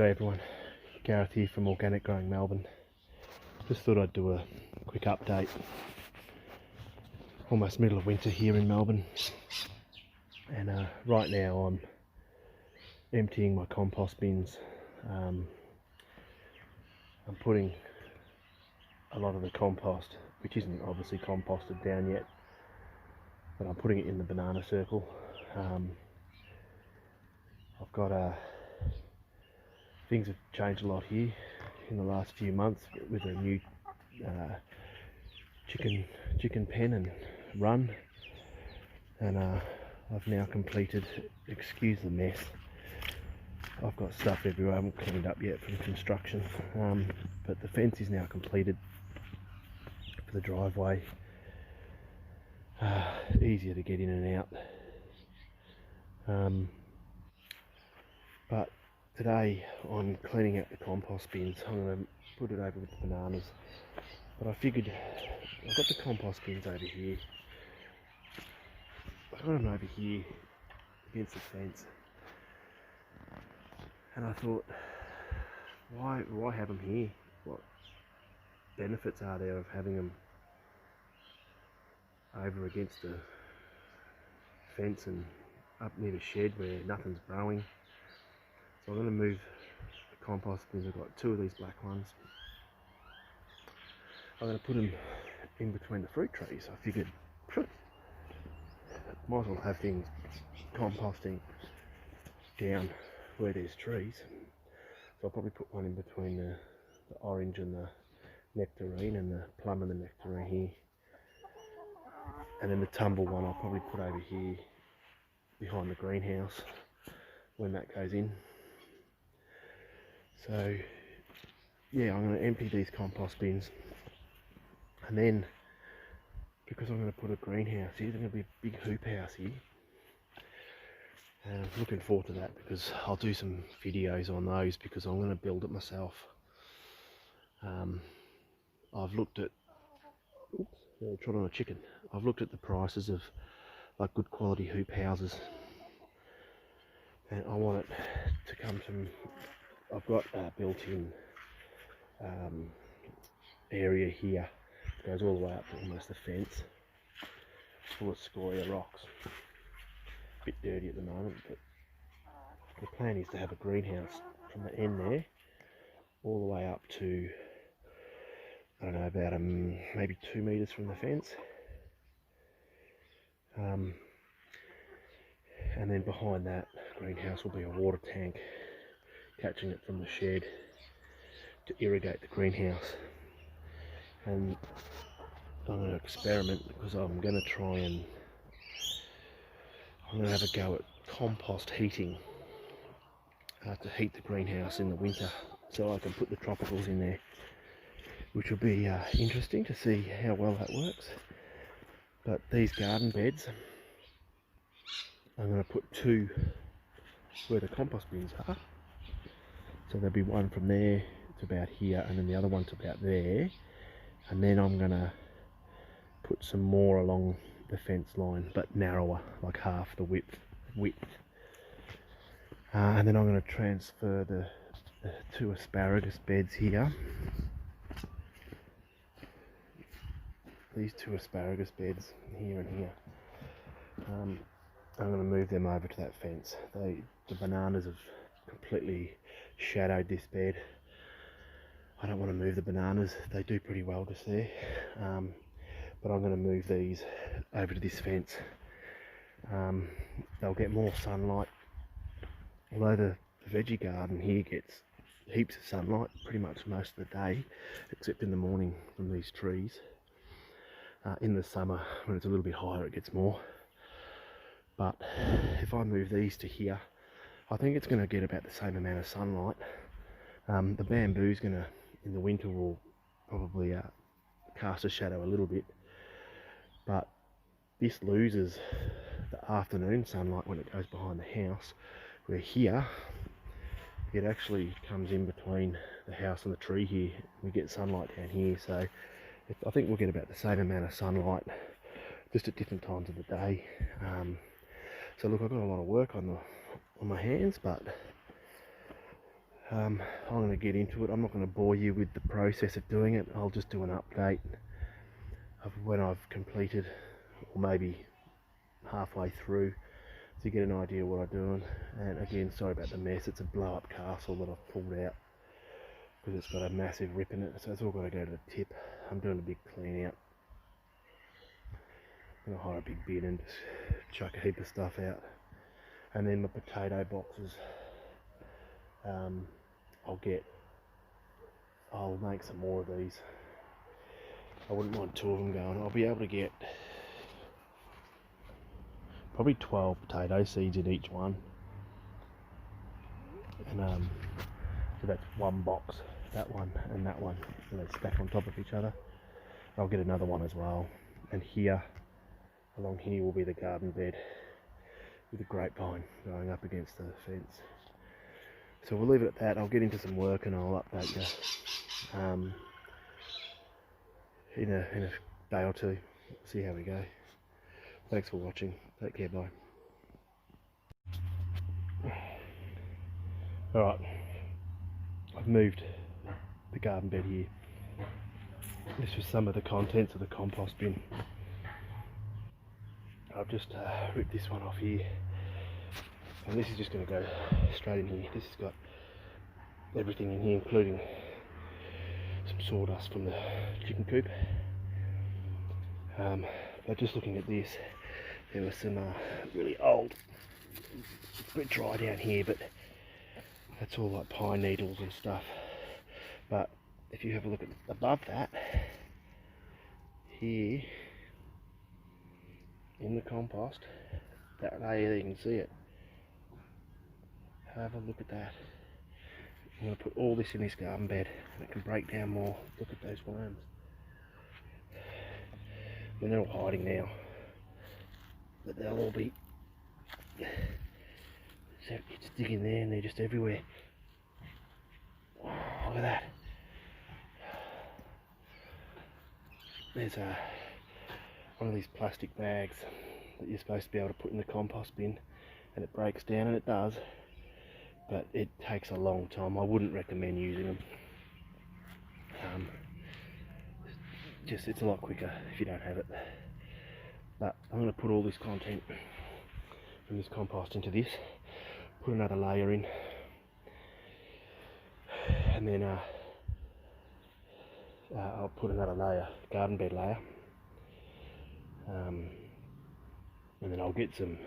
G'day everyone, Gareth here from Organic Growing Melbourne. Just thought I'd do a quick update. Almost middle of winter here in Melbourne, and right now I'm emptying my compost bins. I'm putting a lot of the compost, which isn't obviously composted down yet, but I'm putting it in the banana circle. I've got things have changed a lot here in the last few months with a new chicken pen and run, and I've now completed, excuse the mess, I've got stuff everywhere. I haven't cleaned up yet from construction, but the fence is now completed for the driveway. Easier to get in and out, but today I'm cleaning out the compost bins. I'm going to put it over with the bananas, but I figured I've got the compost bins over here. I've got them over here against the fence, and I thought, why have them here? What benefits are there of having them over against the fence and up near the shed where nothing's growing? So I'm going to move the compost bins. I've got two of these black ones. I'm going to put them in between the fruit trees. I figured, might as well have things composting down where there's trees. So I'll probably put one in between the orange and the nectarine, and the plum and the nectarine here. And then the tumble one I'll probably put over here behind the greenhouse when that goes in. So yeah, I'm going to empty these compost bins, and then because I'm going to put a greenhouse here, there's going to be a big hoop house here, and I'm looking forward to that because I'll do some videos on those, because I'm going to build it myself. I've looked at, I trod on a chicken. I've looked at the prices of like good quality hoop houses, and I want it to come from, I've got a built-in area here. It goes all the way up to almost the fence. It's full of scoria rocks. A bit dirty at the moment, but the plan is to have a greenhouse from the end there all the way up to, I don't know, about maybe 2 meters from the fence. And then behind that greenhouse will be a water tank catching it from the shed to irrigate the greenhouse. And I'm going to experiment, because I'm going to try and I'm going to have a go at compost heating to heat the greenhouse in the winter, so I can put the tropicals in there, which will be interesting to see how well that works. But these garden beds, I'm going to put two where the compost bins are. So there'll be one from there to about here, and then the other one to about there. And then I'm going to put some more along the fence line, but narrower, like half the width. And then I'm going to transfer the two asparagus beds here. These two asparagus beds, here and here. I'm going to move them over to that fence. The bananas have completely shadowed this bed. I don't want to move the bananas, they do pretty well just there, but I'm going to move these over to this fence. They'll get more sunlight, although the veggie garden here gets heaps of sunlight pretty much most of the day, except in the morning from these trees. In the summer, when it's a little bit higher, it gets more. But if I move these to here, I think it's going to get about the same amount of sunlight. The bamboo's going to, in the winter, will probably cast a shadow a little bit, but this loses the afternoon sunlight when it goes behind the house, where here it actually comes in between the house and the tree here. We get sunlight down here, so I think we'll get about the same amount of sunlight, just at different times of the day. So look, I've got a lot of work on my hands, but I'm going to get into it. I'm not going to bore you with the process of doing it. I'll just do an update of when I've completed, or maybe halfway through, to get an idea of what I'm doing. And again, sorry about the mess. It's a blow up castle that I've pulled out because it's got a massive rip in it, so it's all got to go to the tip. I'm doing a big clean out. I'm going to hire a big bin and just chuck a heap of stuff out. And then my potato boxes, I'll make some more of these. I wouldn't mind 2 of them going. I'll be able to get probably 12 potato seeds in each one. And so that's one box, that one and that one, and they stack on top of each other. I'll get another one as well. And here, along here, will be the garden bed with a grapevine going up against the fence. So we'll leave it at that. I'll get into some work and I'll update you in a day or two. See how we go. Thanks for watching. Take care. Bye. Alright, I've moved the garden bed here. This was some of the contents of the compost bin. I've just ripped this one off here, and this is just going to go straight in here. This has got everything in here, including some sawdust from the chicken coop. But just looking at this, there was some really old, it's a bit dry down here, but that's all like pine needles and stuff. But if you have a look at above that, here in the compost, that layer there, you can see it. Have a look at that. I'm going to put all this in this garden bed and it can break down more. Look at those worms. I mean, they're all hiding now, but they'll all be, it's digging there and they're just everywhere. Oh, look at that. There's one of these plastic bags that you're supposed to be able to put in the compost bin, and it breaks down, and it does, but it takes a long time. I wouldn't recommend using them. It's a lot quicker if you don't have it. But I'm going to put all this content from this compost into this, put another layer in, and then I'll put another layer, garden bed layer, and then I'll get some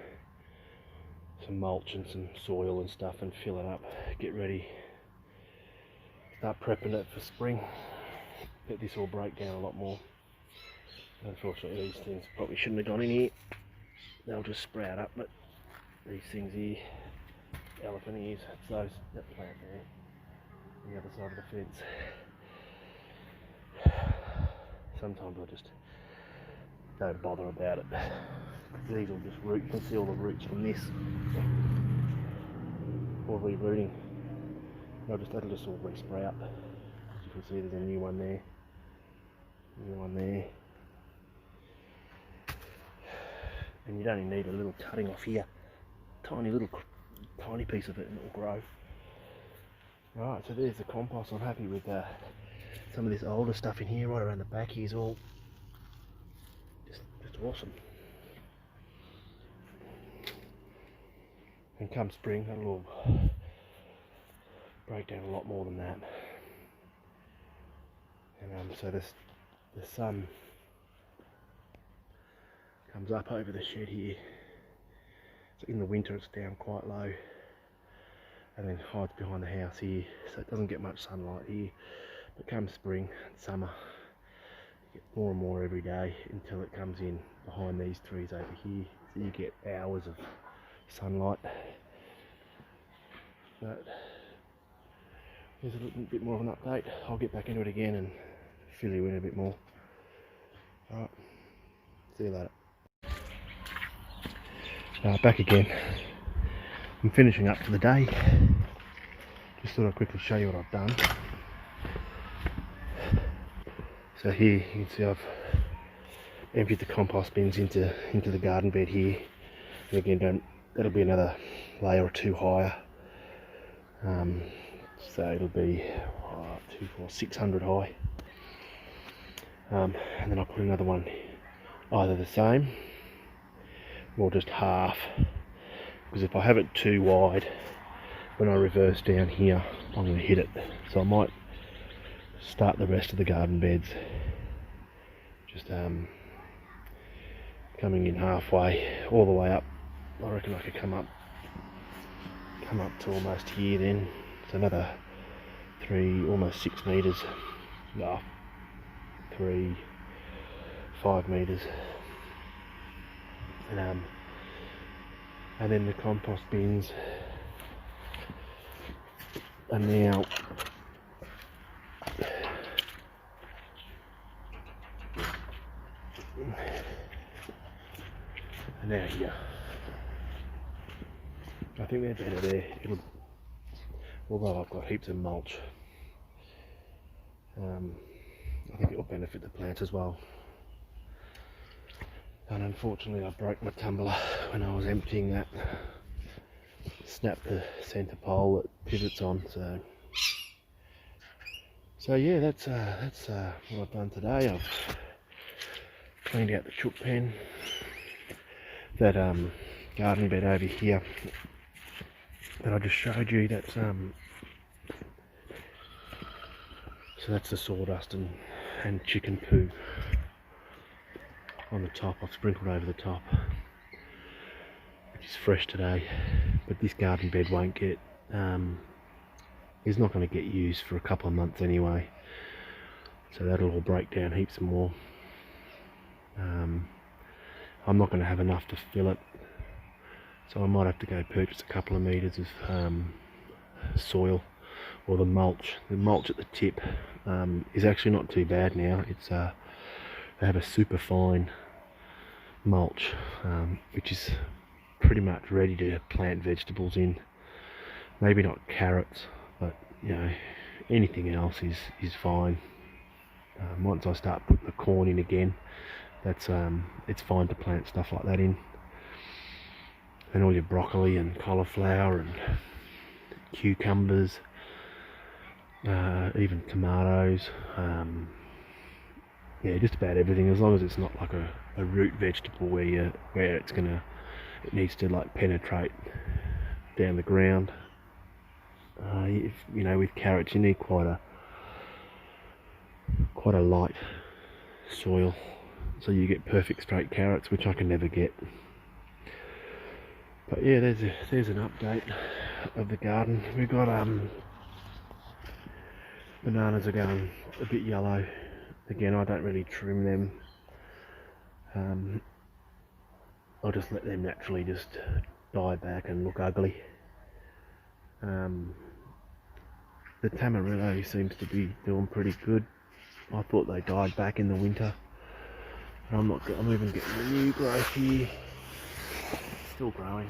mulch and some soil and stuff and fill it up, get ready, start prepping it for spring. Let this all break down a lot more. Unfortunately, these things probably shouldn't have gone in here. They'll just sprout up, but these things here, elephant ears, it's those, that plant there, on the other side of the fence. Sometimes I just don't bother about it. These will just root. You can see all the roots from this, all re-rooting. That'll just all re-sprout. As you can see, there's a new one there, new one there, and you'd only need a little cutting off here, tiny piece of it, and it'll grow. Right, so there's the compost. I'm happy with some of this older stuff in here. Right around the back here is all just awesome. And come spring, that'll all break down a lot more than that. And so the sun comes up over the shed here. So in the winter it's down quite low, and then hides behind the house here, so it doesn't get much sunlight here. But come spring and summer, you get more and more every day until it comes in behind these trees over here. So you get hours of sunlight. But here's a little bit more of an update. I'll get back into it again and fill you in a bit more. Alright, see you later. Back again. I'm finishing up for the day. Just thought I'd quickly show you what I've done. So here you can see I've emptied the compost bins into the garden bed here. And again, that'll be another layer or two higher. So it'll be 600 high. And then I'll put another one either the same or just half, because if I have it too wide when I reverse down here I'm going to hit it. So I might start the rest of the garden beds just coming in halfway all the way up. I reckon I could come up to almost here then. It's another 3, almost 6 metres. 5 metres. And then the compost bins are now here. I think they're better there. Although I've got heaps of mulch, I think it'll benefit the plants as well. And unfortunately I broke my tumbler when I was emptying that. Snapped the centre pole that pivots on, so yeah, that's what I've done today. I've cleaned out the chook pen, that garden bed over here that I just showed you. That's so that's the sawdust and chicken poo on the top. I've sprinkled over the top, which is fresh today. But this garden bed won't get is not going to get used for a couple of months anyway, so that'll all break down heaps more. I'm not going to have enough to fill it, so I might have to go purchase a couple of metres of soil, or the mulch. The mulch at the tip is actually not too bad now. It's they have a super fine mulch, which is pretty much ready to plant vegetables in. Maybe not carrots, but you know, anything else is fine. Once I start putting the corn in again, that's it's fine to plant stuff like that in, and all your broccoli and cauliflower and cucumbers, even tomatoes, yeah, just about everything, as long as it's not like a root vegetable where it needs to like penetrate down the ground. You know, with carrots you need quite a light soil, so you get perfect straight carrots, which I can never get. But yeah, there's an update of the garden. We've got bananas are going a bit yellow again. I don't really trim them. I'll just let them naturally just die back and look ugly. The Tamarillo seems to be doing pretty good. I thought they died back in the winter. I'm even getting the new growth here. It's still growing.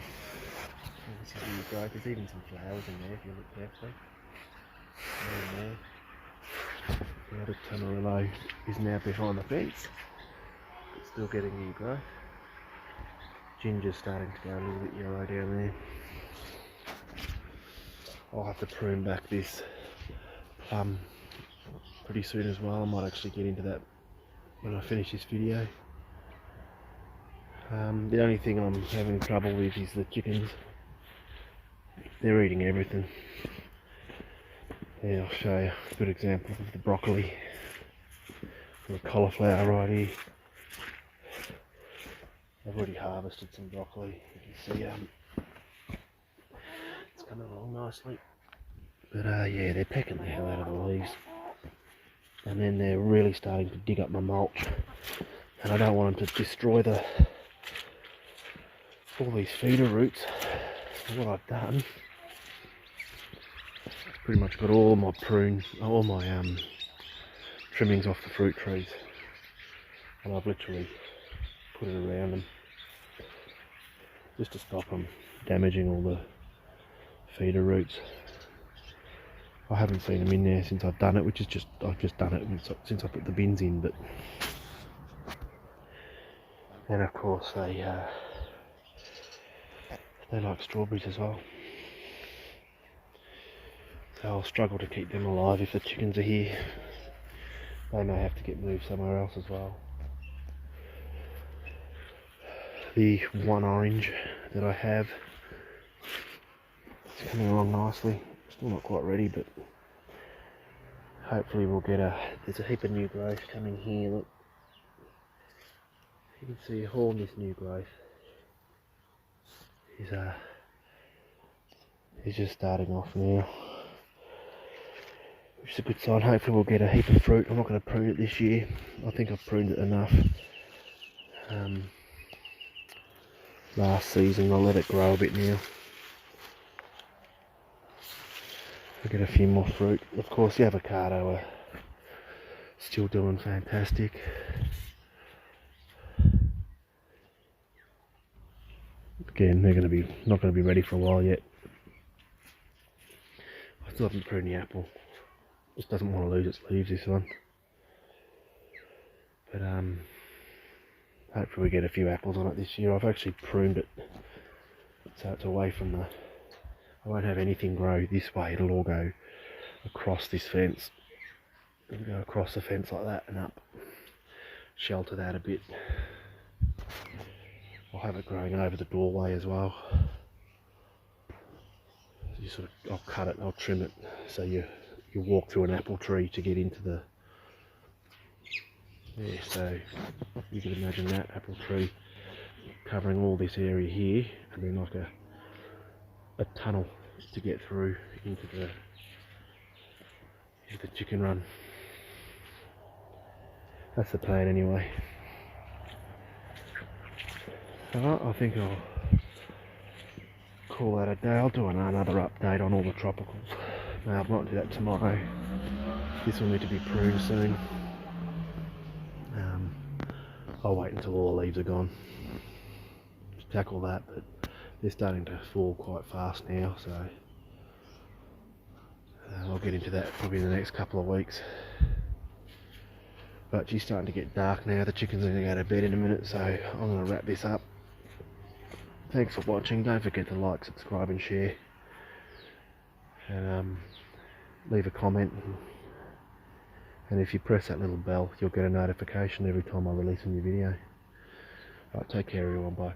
This is new growth. There's even some flowers in there if you look carefully. There. The other Tamarillo is now behind the fence. It's still getting new growth. Ginger's starting to go a little bit yellow down there. I'll have to prune back this plum pretty soon as well. I might actually get into that when I finish this video. The only thing I'm having trouble with is the chickens. They're eating everything. Yeah, I'll show you a good example of the broccoli or the cauliflower right here. I've already harvested some broccoli. You can see it's coming along nicely. But yeah, they're pecking the hell out of the leaves. And then they're really starting to dig up my mulch. And I don't want them to destroy all these feeder roots. So what I've done is pretty much got all my trimmings off the fruit trees. And I've literally put it around them just to stop them damaging all the feeder roots. I haven't seen them in there since I've done it, I've just done it since I put the bins in. But and of course they like strawberries as well. So I'll struggle to keep them alive if the chickens are here. They may have to get moved somewhere else as well. The one orange that I have is coming along nicely. Still not quite ready, but hopefully we'll get there's a heap of new growth coming here. Look, you can see all this new growth is just starting off now, which is a good sign. Hopefully we'll get a heap of fruit. I'm not going to prune it this year. I think I've pruned it enough last season. I'll let it grow a bit now. We'll get a few more fruit. Of course the avocado are still doing fantastic. Again, they're not going to be ready for a while yet. I still haven't pruned the apple. Just doesn't want to lose its leaves, this one. But hopefully we get a few apples on it this year. I've actually pruned it so it's away from the... I won't have anything grow this way. It'll all go across this fence. It'll go across the fence like that and up. Shelter that a bit. I'll have it growing over the doorway as well. I'll cut it, I'll trim it, so you walk through an apple tree to get into the... Yeah, so you can imagine that apple tree covering all this area here, and then like a tunnel to get through into the chicken run. That's the plan anyway. I think I'll call that a day. I'll do another update on all the tropicals. No, I might do that tomorrow. This will need to be pruned soon. I'll wait until all the leaves are gone to tackle that, but they're starting to fall quite fast now, so I'll get into that probably in the next couple of weeks. But she's starting to get dark now. The chickens are going to go to bed in a minute, so I'm going to wrap this up. Thanks for watching. Don't forget to like, subscribe and share, and leave a comment, and if you press that little bell you'll get a notification every time I release a new video. Alright, take care everyone, bye.